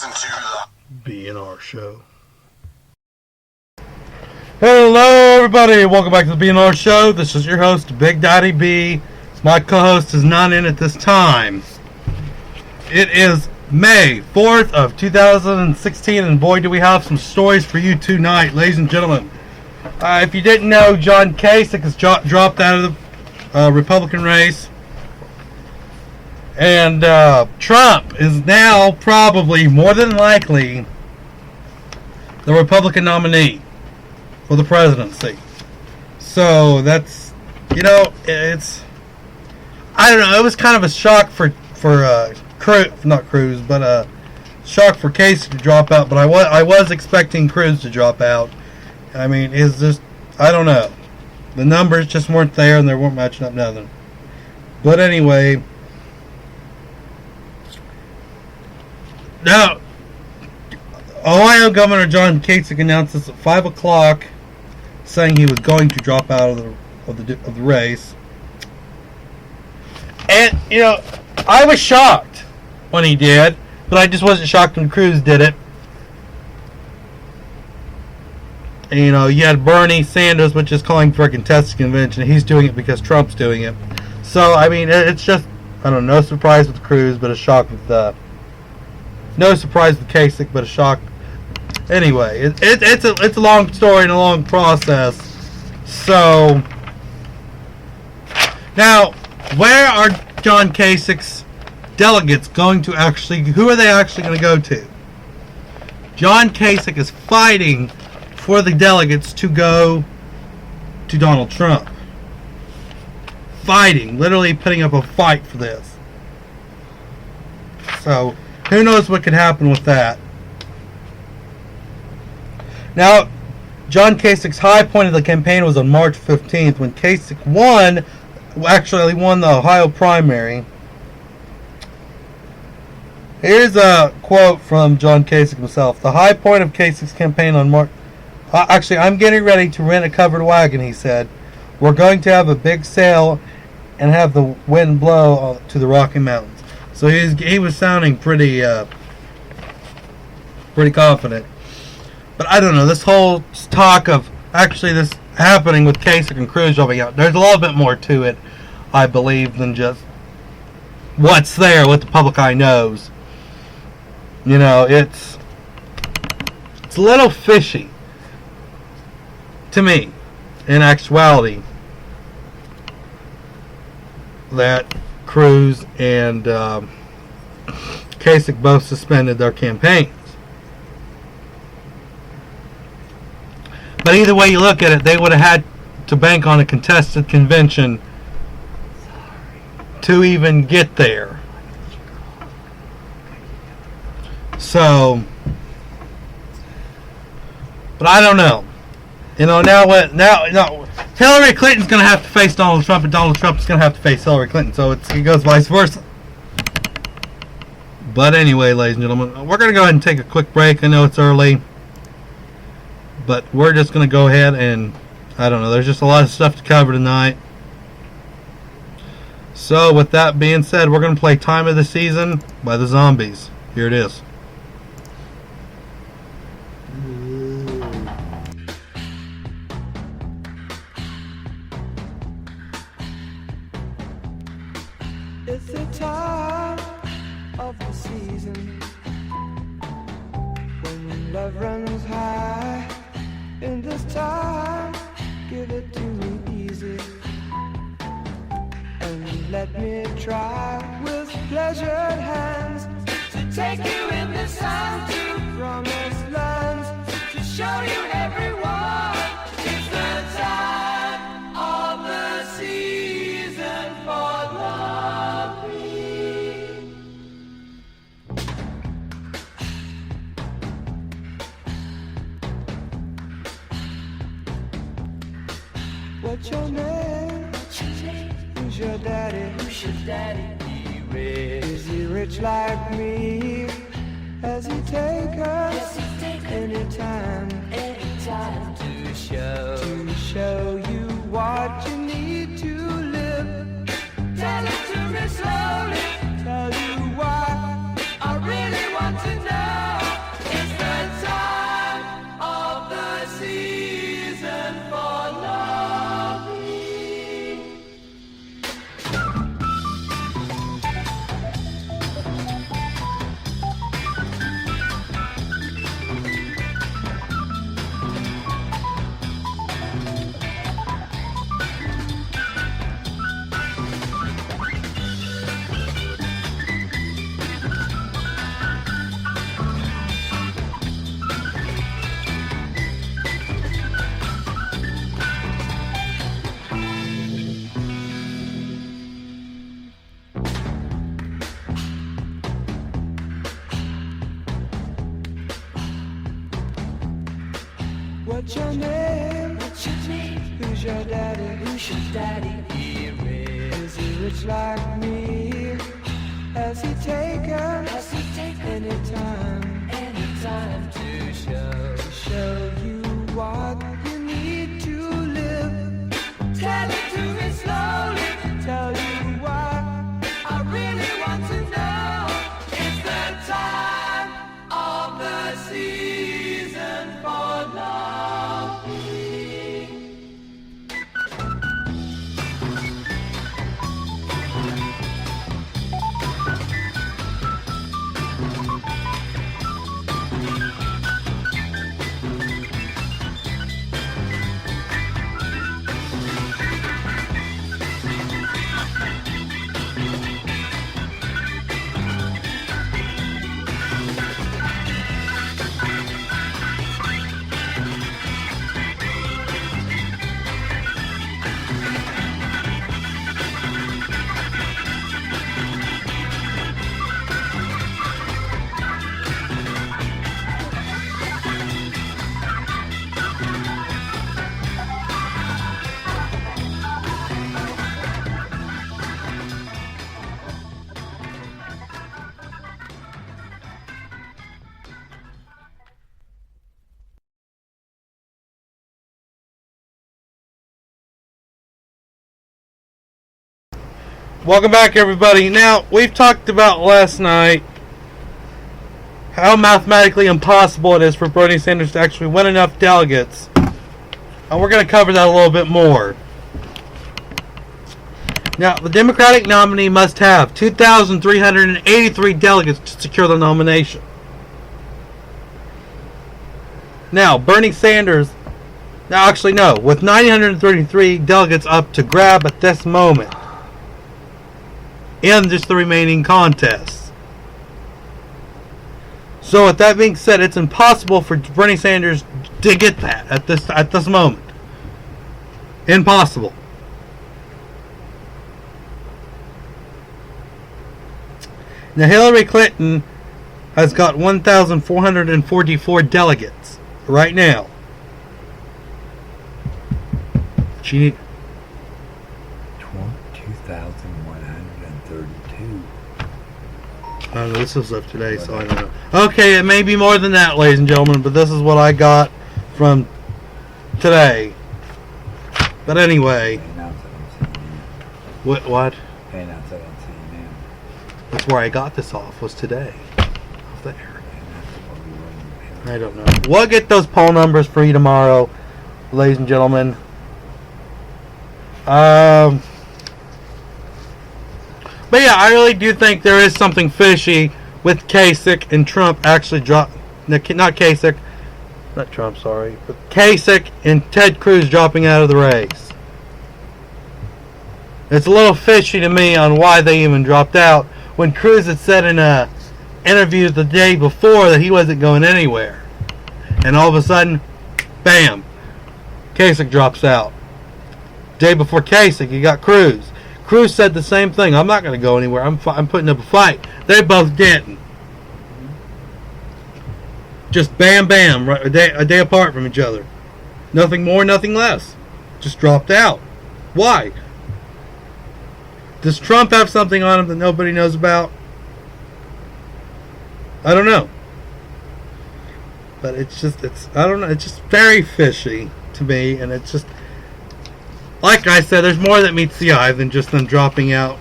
listen to the B.AND.R show. Hello, everybody. Welcome back to the B.AND.R show. This is your host, Big Daddy B. My co-host is not in at this time. It is May 4th of 2016, and boy, do we have some stories for you tonight, ladies and gentlemen. If you didn't know, John Kasich has dropped out of the Republican race. And Trump is now probably, more than likely, the Republican nominee for the presidency. So that's, it's, I don't know, it was kind of a shock for not Cruz, but a shock for Kasich to drop out. But I was expecting Cruz to drop out. I mean, it's just, I don't know. The numbers just weren't there, and they weren't matching up nothing. But anyway, now, Ohio Governor John Kasich announced this at 5 o'clock, saying he was going to drop out of the race. And, I was shocked when he did, but I just wasn't shocked when Cruz did it. And, you had Bernie Sanders, which is calling for a contested convention. He's doing it because Trump's doing it. So, I mean, it's just, I don't know, no surprise with Cruz, but a shock with no surprise with Kasich, but a shock. Anyway, it's a long story and a long process. So, now, where are John Kasich's delegates going to actually, who are they actually going to go to? John Kasich is fighting for the delegates to go to Donald Trump. Fighting, literally putting up a fight for this. So, who knows what could happen with that? Now, John Kasich's high point of the campaign was on March 15th when Kasich won the Ohio primary. Here's a quote from John Kasich himself. The high point of Kasich's campaign on March... I'm getting ready to rent a covered wagon, he said. We're going to have a big sale and have the wind blow to the Rocky Mountains. So he was sounding pretty confident. But I don't know, this whole talk of actually this happening with Kasich and Cruz dropping out, there's a little bit more to it, I believe, than just what's there, what the public eye knows. It's a little fishy to me, in actuality, that Cruz and Kasich both suspended their campaigns. But either way you look at it, they would have had to bank on a contested convention to even get there. So, but I don't know. Now Hillary Clinton's going to have to face Donald Trump, and Donald Trump's going to have to face Hillary Clinton. So it goes vice versa. But anyway, ladies and gentlemen, we're going to go ahead and take a quick break. I know it's early, but we're just going to go ahead and, I don't know, there's just a lot of stuff to cover tonight. So with that being said, we're going to play Time of the Season by the Zombies. Here it is. It's the time of the season when love runs high. In this time, give it to me easy, and let me try with pleasured hands to take you in the sun to promised lands, to show you everyone. It's the time of the season for love. What's your name? Who's your daddy? Is he rich like me? Has he take us anytime to show you what you need to live? Tell it to me slowly. Tell you why I really want to know. What's your name? What's your name? Who's your daddy? Who's your daddy? Is he rich like me? Has he taken any time to show you what you need to live? Tell it to me slowly. Tell you what I really want to know. It's the time of the season for loving. Welcome back, everybody. Now, we've talked about last night how mathematically impossible it is for Bernie Sanders to actually win enough delegates. And we're going to cover that a little bit more. Now, the Democratic nominee must have 2,383 delegates to secure the nomination. Now, Bernie Sanders, with 933 delegates up to grab at this moment, in just the remaining contests. So with that being said, it's impossible for Bernie Sanders to get that at this moment. Impossible. Now Hillary Clinton has got 1,444 delegates right now. She need 2,132. I don't know, this is up today, so I don't know. Okay, it may be more than that, ladies and gentlemen, but this is what I got from today. But anyway. What? That's where I got this off, was today. Off there. I don't know. We'll get those poll numbers for you tomorrow, ladies and gentlemen. But yeah, I really do think there is something fishy with Kasich and Trump actually not Kasich, not Trump, sorry, but Kasich and Ted Cruz dropping out of the race. It's a little fishy to me on why they even dropped out when Cruz had said in a interview the day before that he wasn't going anywhere. And all of a sudden, bam, Kasich drops out. Day before Kasich, you got Cruz. Cruz said the same thing. I'm not going to go anywhere. I'm putting up a fight. They both didn't. Just bam, bam, right, a day apart from each other. Nothing more, nothing less. Just dropped out. Why? Does Trump have something on him that nobody knows about? I don't know. But it's just very fishy to me, and it's just, like I said, there's more that meets the eye than just them dropping out.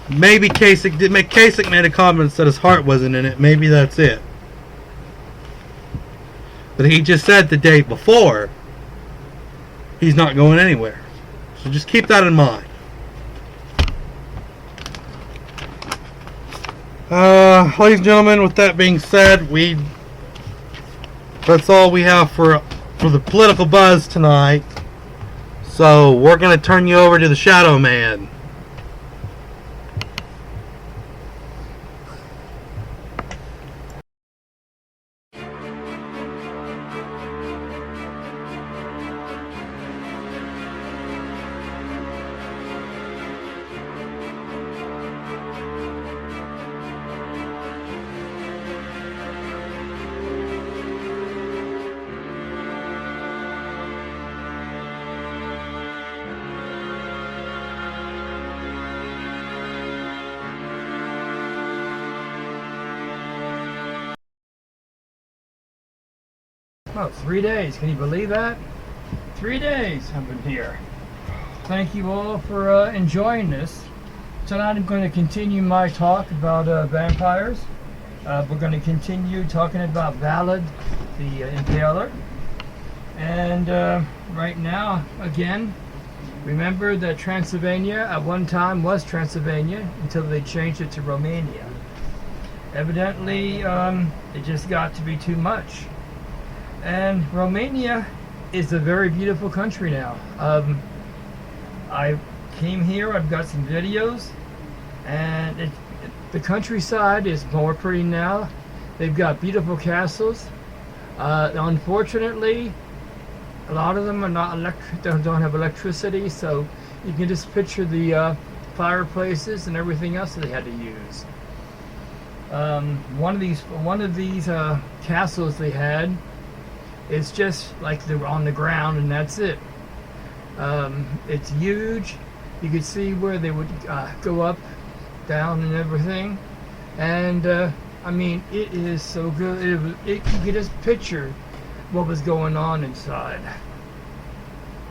Maybe Kasich made a comment that said his heart wasn't in it. Maybe that's it. But he just said the day before he's not going anywhere. So just keep that in mind. Ladies and gentlemen, with that being said, that's all we have for the political buzz tonight. So we're going to turn you over to the Shadow Man. Oh, 3 days. Can you believe that? 3 days I've been here. Thank you all for enjoying this. Tonight I'm going to continue my talk about vampires. We're going to continue talking about Ballad, the Impaler. And right now, again, remember that Transylvania at one time was Transylvania until they changed it to Romania. Evidently, it just got to be too much. And Romania is a very beautiful country now. I came here, I've got some videos, and the countryside is more pretty now. They've got beautiful castles. Unfortunately, a lot of them are not don't have electricity, so you can just picture the fireplaces and everything else that they had to use. One of these castles they had, it's just like they were on the ground and that's it. It's huge. You could see where they would go up, down, and everything. And I mean, it is so good. You could just picture what was going on inside.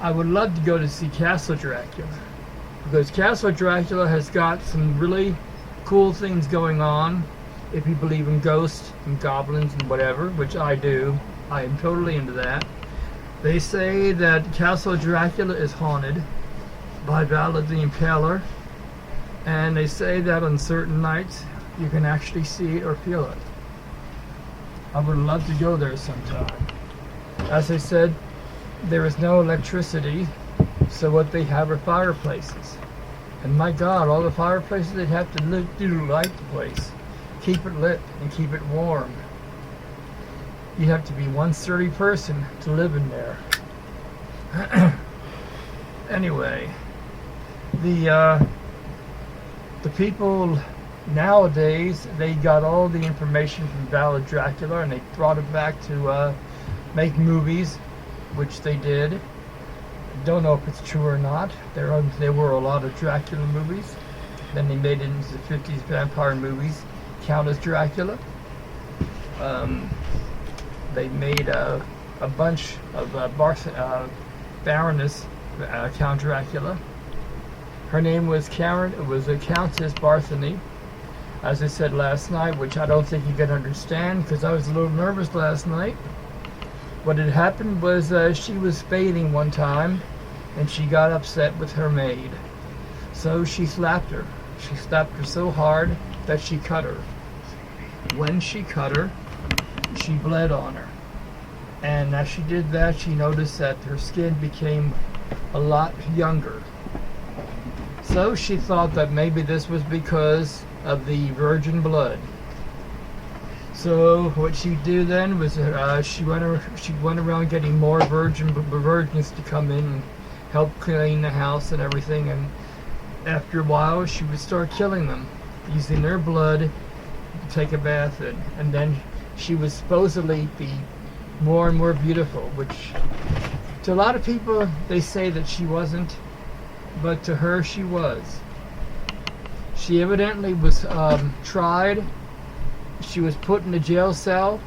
I would love to go to see Castle Dracula, because Castle Dracula has got some really cool things going on. If you believe in ghosts and goblins and whatever, which I do, I am totally into that. They say that Castle Dracula is haunted by Ballad the Impaler, and they say that on certain nights you can actually see it or feel it. I would love to go there sometime. As I said, there is no electricity, so what they have are fireplaces. And my God, all the fireplaces they'd have to do to light the place, keep it lit and keep it warm. You have to be one sturdy person to live in there. Anyway, the people nowadays, they got all the information from Ballad Dracula and they brought it back to make movies, which they did. Don't know if it's true or not. There were a lot of Dracula movies. Then they made it into the 50s vampire movies, Count as Dracula. They made a bunch of Baroness Count Dracula. Her name was Karen. It was a Countess Barthany, as I said last night, which I don't think you can understand because I was a little nervous last night. What had happened was she was bathing one time, and she got upset with her maid, so she slapped her. She slapped her so hard that she cut her. When she cut her, she bled on her. And as she did that, she noticed that her skin became a lot younger. So she thought that maybe this was because of the virgin blood. So what she did then was she went around getting more virgins to come in and help clean the house and everything. And after a while, she would start killing them, using their blood to take a bath in. And then she would supposedly be more and more beautiful, which to a lot of people they say that she wasn't, but to her she was. She evidently was tried. She was put in a jail cell